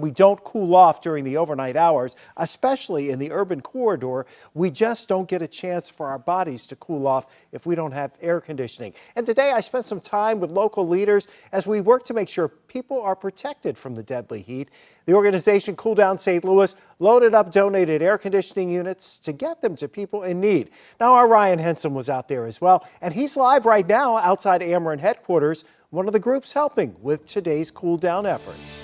We don't cool off during the overnight hours, especially in the urban corridor. We just don't get a chance for our bodies to cool off if we don't have air conditioning. And today I spent some time with local leaders as we work to make sure people are protected from the deadly heat. The organization Cool Down St. Louis loaded up donated air conditioning units to get them to people in need. Now our Ryan Henson was out there as well, and he's live right now outside Ameren headquarters, one of the groups helping with today's cool down efforts.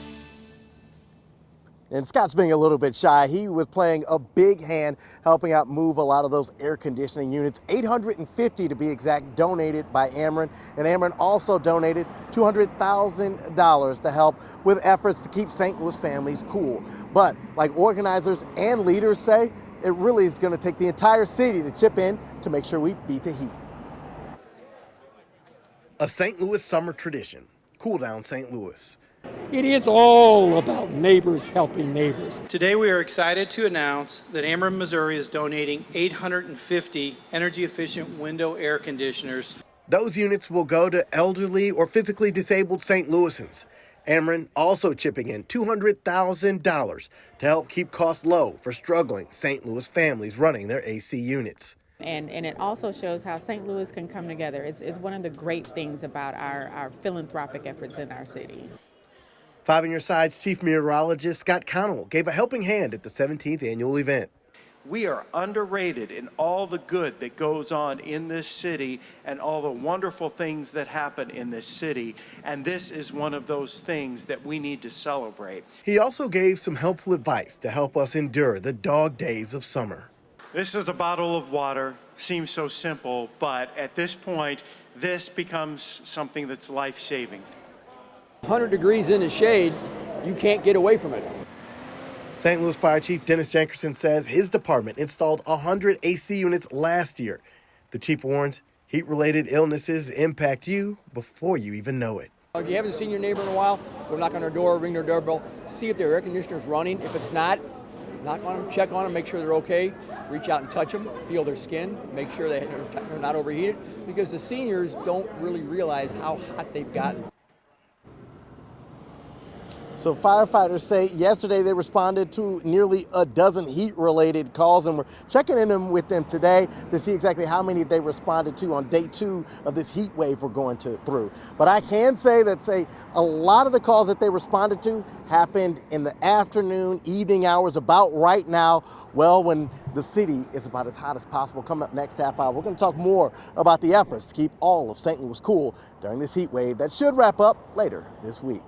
And Scott's being a little bit shy. He was playing a big hand helping out move a lot of those air conditioning units, 850 to be exact, donated by Ameren. And Ameren also donated $200,000 to help with efforts to keep St. Louis families cool. But like organizers and leaders say, it really is going to take the entire city to chip in to make sure we beat the heat. A St. Louis summer tradition, Cool Down St. Louis. It is all about neighbors helping neighbors. Today we are excited to announce that Ameren, Missouri is donating 850 energy-efficient window air conditioners. Those units will go to elderly or physically disabled St. Louisans. Ameren also chipping in $200,000 to help keep costs low for struggling St. Louis families running their AC units. And it also shows how St. Louis can come together. It's one of the great things about our philanthropic efforts in our city. 5 on Your Side's Chief Meteorologist Scott Connell gave a helping hand at the 17th annual event. We are underrated in all the good that goes on in this city and all the wonderful things that happen in this city. And this is one of those things that we need to celebrate. He also gave some helpful advice to help us endure the dog days of summer. This is a bottle of water. Seems so simple, but at this point, this becomes something that's life-saving. 100 degrees in the shade, you can't get away from it. St. Louis Fire Chief Dennis Jankerson says his department installed 100 AC units last year. The chief warns heat-related illnesses impact you before you even know it. If you haven't seen your neighbor in a while, go knock on their door, ring their doorbell, see if their air conditioner's running. If it's not, knock on them, check on them, make sure they're okay. Reach out and touch them, feel their skin, make sure they're not overheated, because the seniors don't really realize how hot they've gotten. So firefighters say yesterday they responded to nearly a dozen heat-related calls, and we're checking in with them today to see exactly how many they responded to on day 2 of this heat wave we're going through. But I can say that a lot of the calls that they responded to happened in the afternoon, evening hours, about right now, well, when the city is about as hot as possible. Coming up next half hour, we're going to talk more about the efforts to keep all of St. Louis cool during this heat wave that should wrap up later this week.